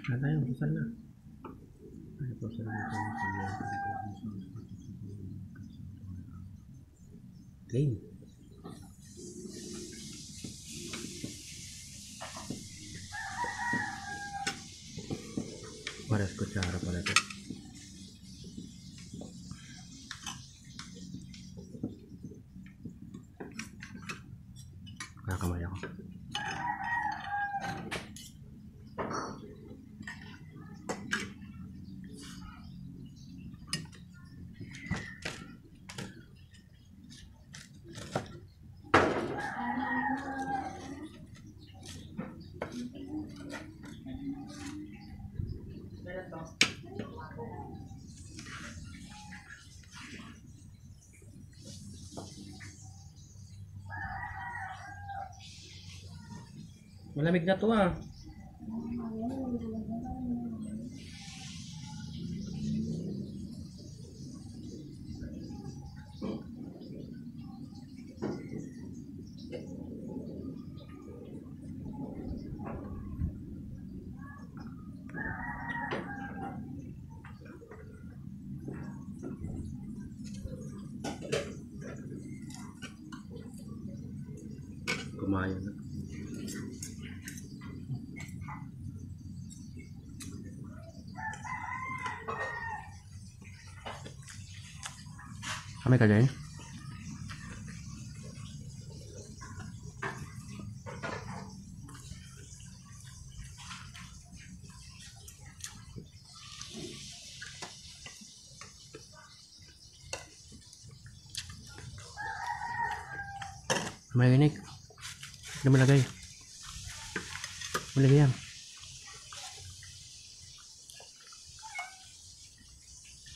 Na tayo, busal na. Ay, busal na tayo. Game. Pares kutsara pala ito. Kakamay ako. Malamig na to ah. Kumain na. Kami ka din? Mayinig. Hindi malagay. Malagay yan.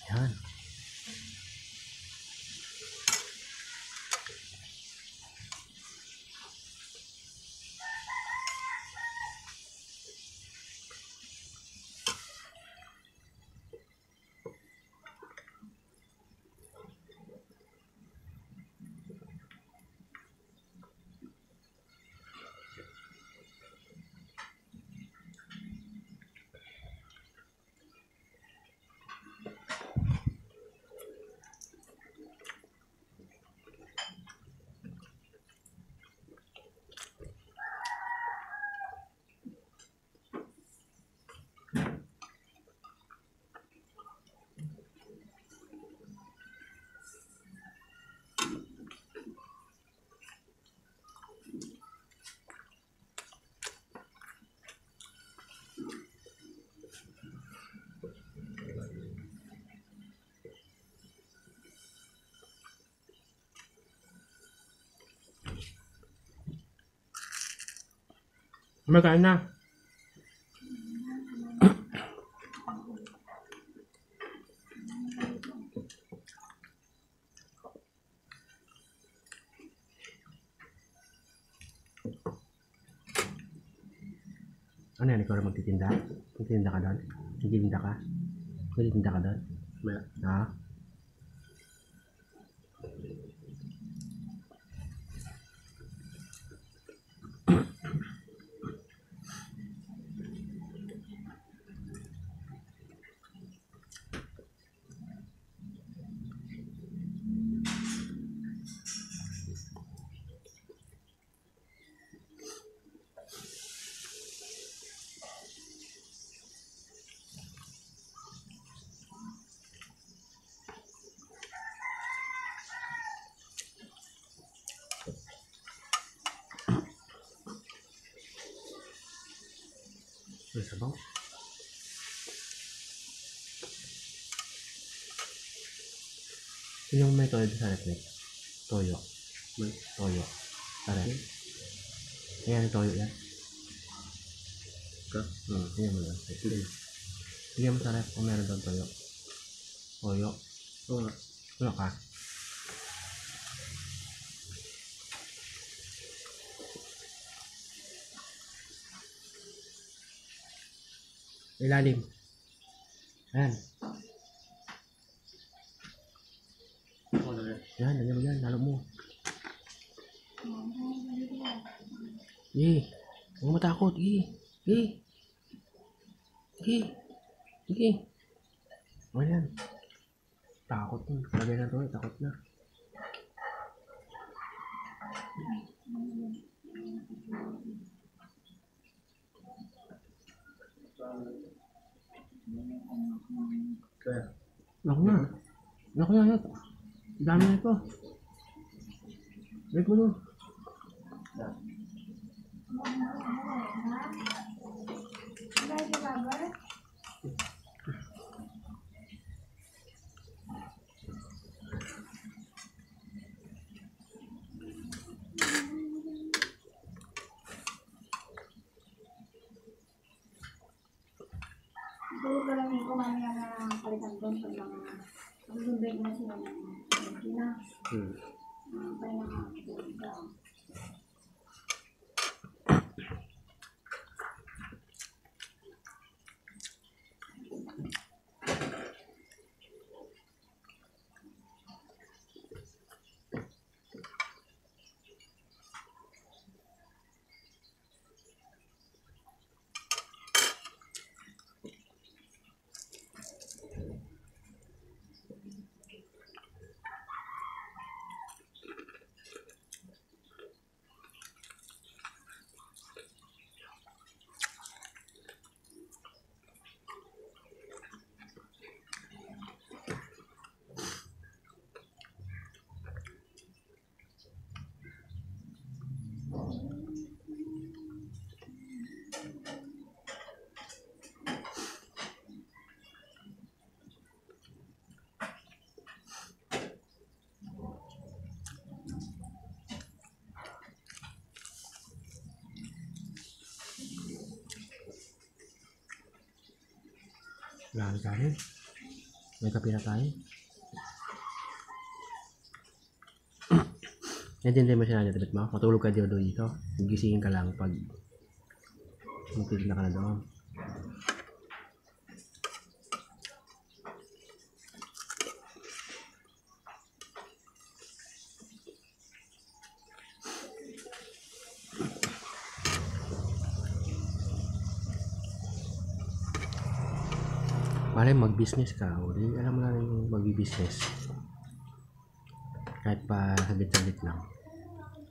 Yan. Kumakain na. Ano yan? Ikaw na magtitinda? Magtitinda ka doon? Magtitinda ka? Magtitinda ka doon? Ha? May sabaw. Yung may toyo sa reflex. Toyo. May toyo. Tara. Ayan yung toyo yan. Ka? Tingnan mo lang. Tingnan mo sa ref kung meron doon toyo. Toyo. Oo nga. Wala ka. Ilalim. Ayan. Yan, lagyan mo yan. Lalo mo. Huwag matakot. Sige. Sige. O yan. Takot na. Lagay na to. Takot na. Kaya, Naku na. Naku na. Dami na ito. Wait mo nun. Siguro galamin ko mamaya na palitan doon pag mga mag-break na sila ng energy na. Kaya nakakatulog daw. Wala na tayo. May kape na tayo. Hindi mo siya natin mo. Matulog ka dito. Gisingin ka lang pag magtitignan ka na doon. Malay mag-business ka. O, di, alam mo na rin yung mag-business. Kahit pa saglit-saglit lang.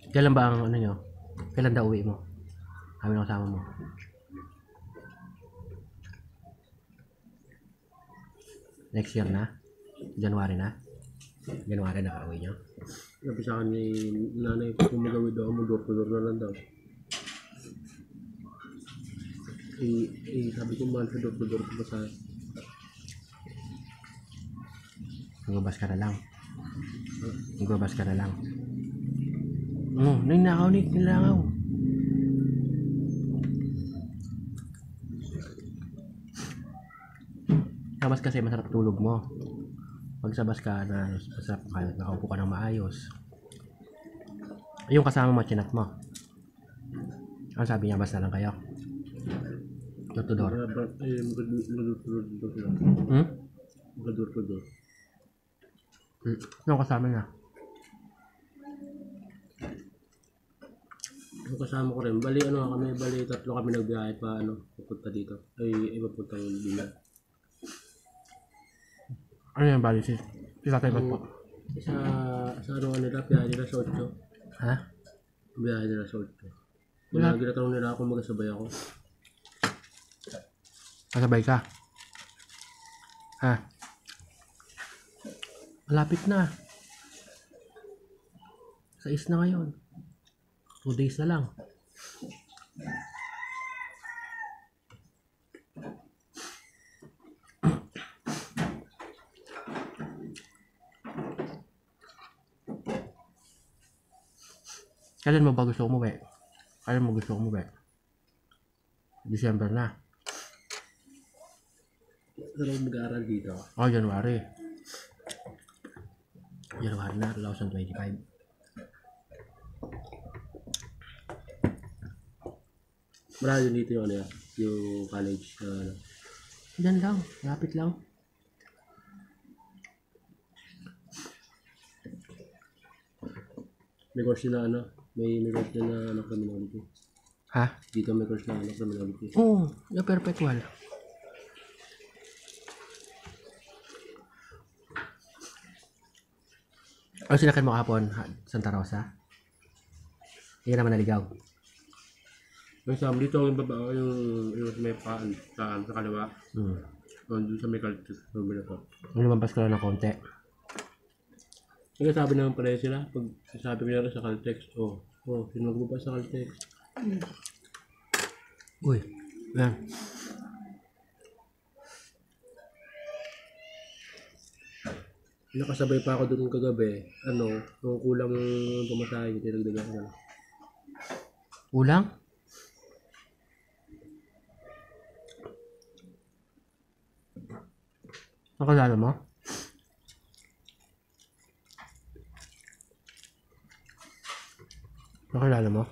Kailan ba ang ano nyo? Kailan daw uwi mo? Kami na kasama mo. Next year na? January na? January na ka-uwi nyo? sabi sa akin ni nanay ko, kung magawid daw, mag-door-to-door na lang daw. Sabi ko, mahal sa door-to-door ko ba sa... Magbabas ka na lang. Magbabas ka na lang. Ninakaw ni nilangaw. Sabas kasi masarap tulog mo. Pag sabas ka na masarap ka, nakaupo ka ng maayos. Yung kasama mo, chinat mo. Ang sabi niya, basta lang kayo. Door to door. Mag-door-to-door lang. Mag-door-to-door. Yung kasama niya. Yung kasama ko rin, bali tatlo kami nagbiyahe pa papunta dito. Papunta yung Bila. Ano yan, bali si tatay ba't po? Sa nila, biyahe nila sa 8. Ha? Biyahe nila sa 8. Wala. Ginatanong nila ako magkasabay ako. Kasabay ka? Ha? Malapit na. Sa is na ngayon. 2 days na lang. Kailan mo ba gusto umuwi? Kailan mo gusto umuwi? December na. Pero mag-aaral dito. Oh, January. January na, 2025. Marami dito yung yung college na Diyan lang, lapit lang. may course na may course na criminology. Ha? Dito may course na criminology. Oo, yung perpetual. Ano sinakyan mo kahapon? Santa Rosa? Hindi ka naman naligaw. Yung sabi dito, yung baba, yung may paan, sa kaliwa. Doon sa may kalito. Lumampas ko lang ng konti. Kasi sabi naman pala sila, pag sabi ko nila sa Caltex, sinunod mo pa sa Caltex. Uy, yan. Nakasabay pa ako doon kagabi, nung kulang yung pumasahe, tinagdagan ko na. Ulang? Nakalala mo? Nakilala mo?